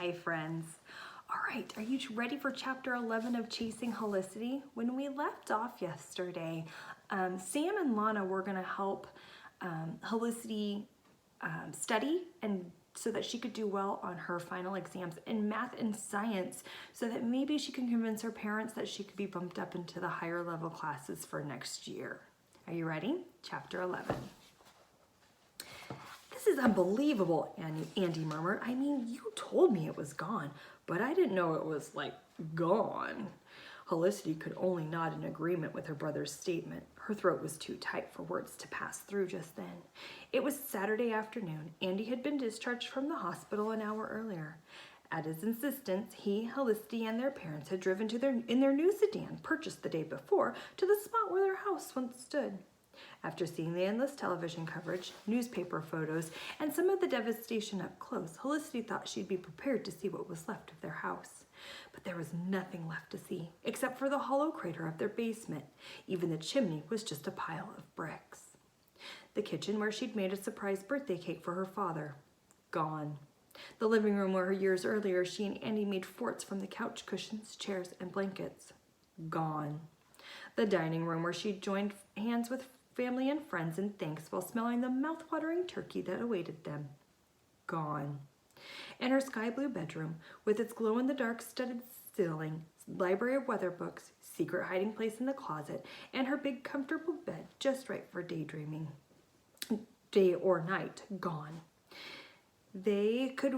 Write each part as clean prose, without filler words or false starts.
Hi friends. All right, are you ready for chapter 11 of Chasing Helicity? When we left off yesterday, Sam and Lana were going to help Helicity study and so that she could do well on her final exams in math and science so that maybe she can convince her parents that she could be bumped up into the higher level classes for next year. Are you ready? Chapter 11. This is unbelievable, Andy murmured. I mean, you told me it was gone, but I didn't know it was, like, gone. Helicity could only nod in agreement with her brother's statement. Her throat was too tight for words to pass through just then. It was Saturday afternoon. Andy had been discharged from the hospital an hour earlier. At his insistence, he, Helicity, and their parents had driven in their new sedan, purchased the day before, to the spot where their house once stood. After seeing the endless television coverage, newspaper photos, and some of the devastation up close, Helicity thought she'd be prepared to see what was left of their house. But there was nothing left to see, except for the hollow crater of their basement. Even the chimney was just a pile of bricks. The kitchen where she'd made a surprise birthday cake for her father, gone. The living room where years earlier she and Andy made forts from the couch cushions, chairs, and blankets, gone. The dining room where she'd joined hands with family and friends in thanks while smelling the mouth-watering turkey that awaited them, gone. And her sky blue bedroom, with its glow-in-the-dark studded ceiling, library of weather books, secret hiding place in the closet, and her big comfortable bed just right for daydreaming, day or night, gone. They could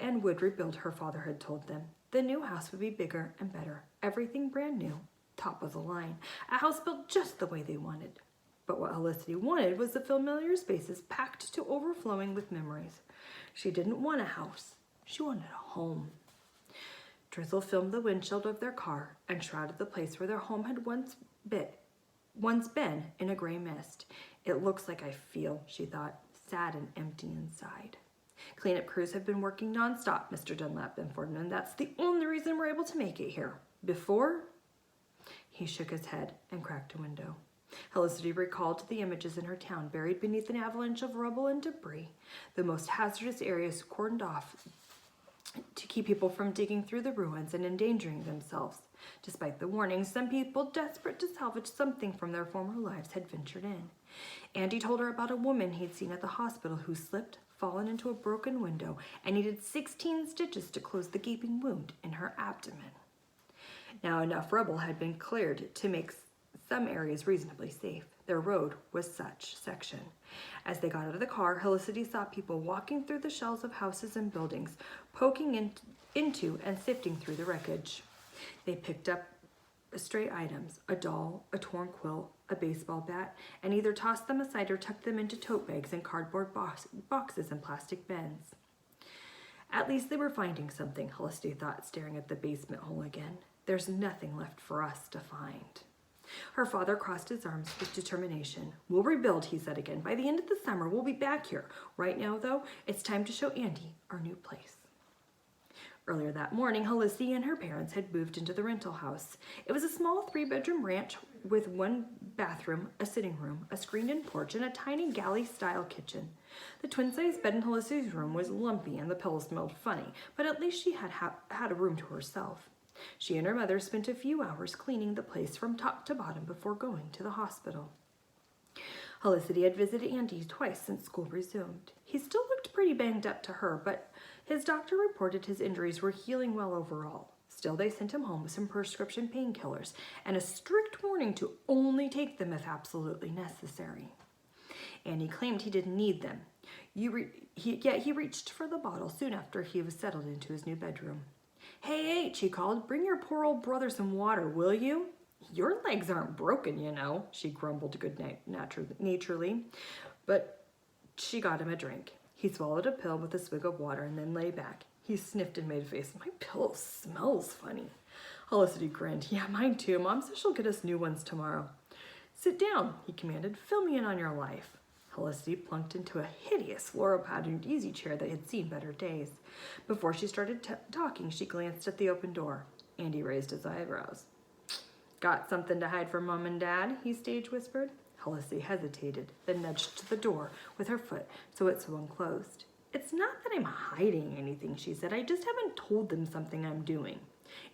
and would rebuild, her father had told them. The new house would be bigger and better, everything brand new, top of the line, a house built just the way they wanted. But what Helicity wanted was the familiar spaces packed to overflowing with memories. She didn't want a house, she wanted a home. Drizzle filmed the windshield of their car and shrouded the place where their home had once been in a gray mist. It looks like I feel, she thought, sad and empty inside. Cleanup crews have been working nonstop, Mr. Dunlap informed them. That's the only reason we're able to make it here. Before? He shook his head and cracked a window. Helicity recalled the images in her town buried beneath an avalanche of rubble and debris, the most hazardous areas cordoned off to keep people from digging through the ruins and endangering themselves. Despite the warnings, some people desperate to salvage something from their former lives had ventured in. Andy told her about a woman he'd seen at the hospital who slipped, fallen into a broken window, and needed 16 stitches to close the gaping wound in her abdomen. Now enough rubble had been cleared to make some areas reasonably safe. Their road was such section. As they got out of the car, Helicity saw people walking through the shells of houses and buildings, poking into and sifting through the wreckage. They picked up stray items, a doll, a torn quilt, a baseball bat, and either tossed them aside or tucked them into tote bags and cardboard boxes and plastic bins. At least they were finding something, Helicity thought, staring at the basement hole again. There's nothing left for us to find. Her father crossed his arms with determination. We'll rebuild, he said again. By the end of the summer, we'll be back here. Right now, though, it's time to show Andy our new place. Earlier that morning, Helicity and her parents had moved into the rental house. It was a small 3-bedroom ranch with 1 bathroom, a sitting room, a screened-in porch, and a tiny galley-style kitchen. The twin-sized bed in Helicity's room was lumpy and the pillows smelled funny, but at least she had a room to herself. She and her mother spent a few hours cleaning the place from top to bottom before going to the hospital. Helicity had visited Andy twice since school resumed. He still looked pretty banged up to her, but his doctor reported his injuries were healing well overall. Still, they sent him home with some prescription painkillers and a strict warning to only take them if absolutely necessary. Andy claimed he didn't need them, yet he reached for the bottle soon after he was settled into his new bedroom. Hey, H, he called, bring your poor old brother some water, will you? Your legs aren't broken, you know, she grumbled good-naturedly, but she got him a drink. He swallowed a pill with a swig of water and then lay back. He sniffed and made a face. My pillow smells funny. Helicity grinned. Yeah, mine too. Mom says she'll get us new ones tomorrow. Sit down, he commanded. Fill me in on your life. Helicity plunked into a hideous floral-patterned easy chair that had seen better days. Before she started talking, she glanced at the open door. Andy raised his eyebrows. Got something to hide from Mom and Dad? He stage whispered. Helicity hesitated, then nudged to the door with her foot so it swung closed. It's not that I'm hiding anything, she said. I just haven't told them something I'm doing.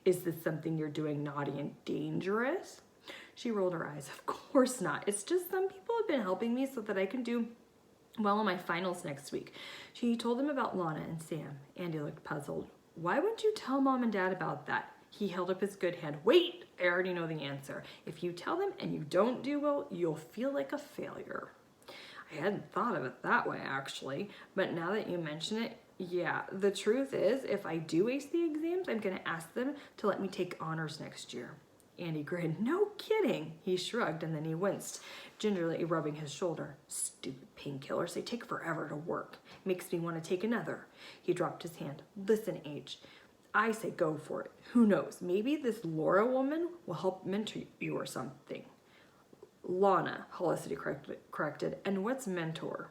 Is this something you're doing naughty and dangerous? She rolled her eyes. Of course not. It's just some people have been helping me so that I can do well on my finals next week. She told them about Lana and Sam. Andy looked puzzled. Why wouldn't you tell Mom and Dad about that? He held up his good hand. Wait, I already know the answer. If you tell them and you don't do well, you'll feel like a failure. I hadn't thought of it that way, actually, but now that you mention it, yeah, the truth is, if I do ace the exams, I'm going to ask them to let me take honors next year. Andy grinned. No kidding. He shrugged and then he winced, gingerly rubbing his shoulder. Stupid painkillers, they take forever to work. Makes me want to take another. He dropped his hand. Listen, H, I say go for it. Who knows, maybe this Laura woman will help mentor you or something. Lana, Helicity corrected. And what's mentor?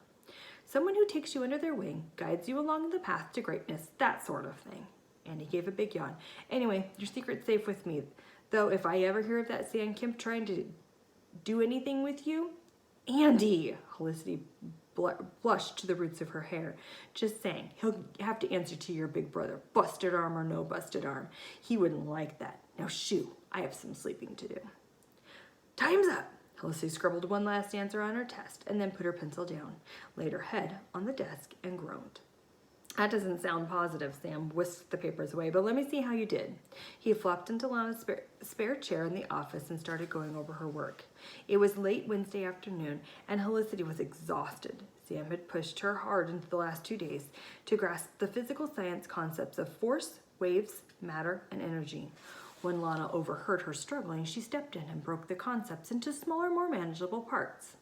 Someone who takes you under their wing, guides you along the path to greatness, that sort of thing. Andy gave a big yawn. Anyway, your secret's safe with me. Though if I ever hear of that Sand Kemp trying to do anything with you... Andy! Helicity blushed to the roots of her hair. Just saying, he'll have to answer to your big brother. Busted arm or no busted arm. He wouldn't like that. Now shoo, I have some sleeping to do. Time's up! Helicity scribbled one last answer on her test and then put her pencil down, laid her head on the desk, and groaned. That doesn't sound positive, Sam whisked the papers away, but let me see how you did. He flopped into Lana's spare chair in the office and started going over her work. It was late Wednesday afternoon, and Helicity was exhausted. Sam had pushed her hard into the last 2 days to grasp the physical science concepts of force, waves, matter, and energy. When Lana overheard her struggling, she stepped in and broke the concepts into smaller, more manageable parts.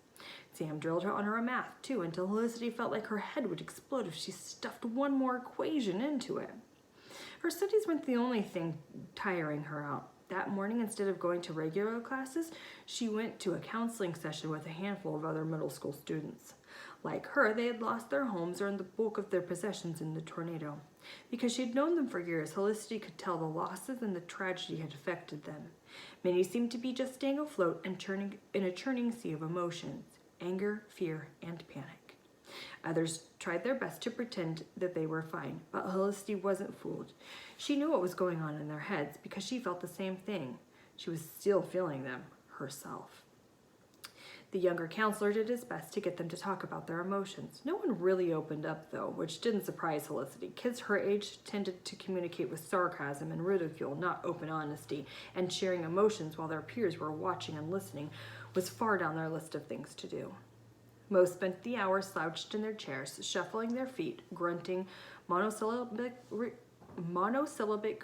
Sam drilled her on her math, too, until Helicity felt like her head would explode if she stuffed one more equation into it. Her studies weren't the only thing tiring her out. That morning, instead of going to regular classes, she went to a counseling session with a handful of other middle school students. Like her, they had lost their homes or the bulk of their possessions in the tornado. Because she'd known them for years, Helicity could tell the losses and the tragedy had affected them. Many seemed to be just staying afloat and in a churning sea of emotions, anger, fear, and panic. Others tried their best to pretend that they were fine, but Helicity wasn't fooled. She knew what was going on in their heads because she felt the same thing. She was still feeling them herself. The younger counselor did his best to get them to talk about their emotions. No one really opened up, though, which didn't surprise Helicity. Kids her age tended to communicate with sarcasm and ridicule, not open honesty, and sharing emotions while their peers were watching and listening was far down their list of things to do. Most spent the hour slouched in their chairs, shuffling their feet, grunting monosyllabic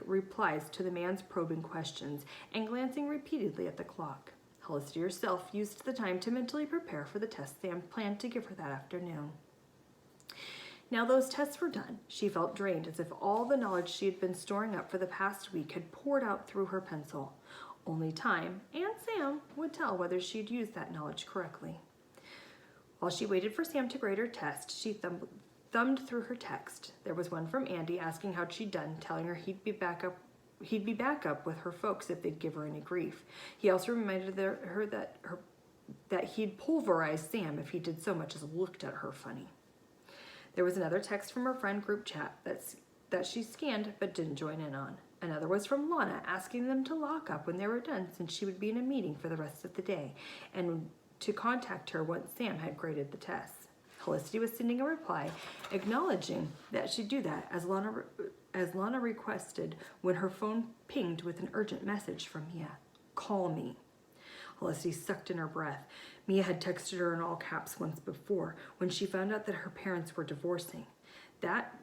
replies to the man's probing questions, and glancing repeatedly at the clock. Helicity herself used the time to mentally prepare for the tests Sam planned to give her that afternoon. Now those tests were done, she felt drained, as if all the knowledge she had been storing up for the past week had poured out through her pencil. Only time, and Sam, would tell whether she'd used that knowledge correctly. While she waited for Sam to grade her test, she thumbed through her text. There was one from Andy asking how she'd done, telling her he'd be back up with her folks if they'd give her any grief. He also reminded her that he'd pulverize Sam if he did so much as looked at her funny. There was another text from her friend group chat that she scanned but didn't join in on. Another was from Lana asking them to lock up when they were done since she would be in a meeting for the rest of the day and to contact her once Sam had graded the tests. Helicity was sending a reply acknowledging that she'd do that as Lana requested when her phone pinged with an urgent message from Mia. Call me. Helicity sucked in her breath. Mia had texted her in all caps once before when she found out that her parents were divorcing. That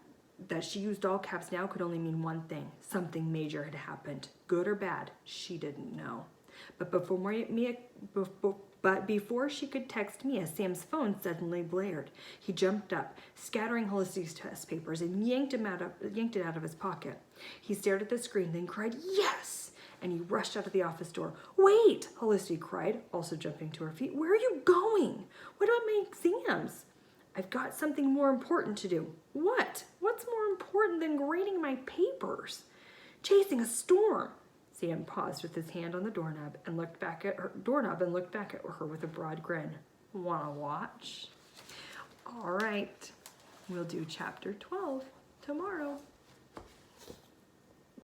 she used all caps now could only mean one thing. Something major had happened. Good or bad, she didn't know. But before she could text Mia, Sam's phone suddenly blared. He jumped up, scattering Helicity's test papers, and yanked it out of his pocket. He stared at the screen, then cried, "Yes!" And he rushed out of the office door. "Wait!" Helicity cried, also jumping to her feet. "Where are you going? What about my exams?" "I've got something more important to do." "What? What's more important than grading my papers?" "Chasing a storm." Sam paused with his hand on the doorknob and looked back at her with a broad grin. "Wanna watch?" "All right." We'll do chapter 12 tomorrow.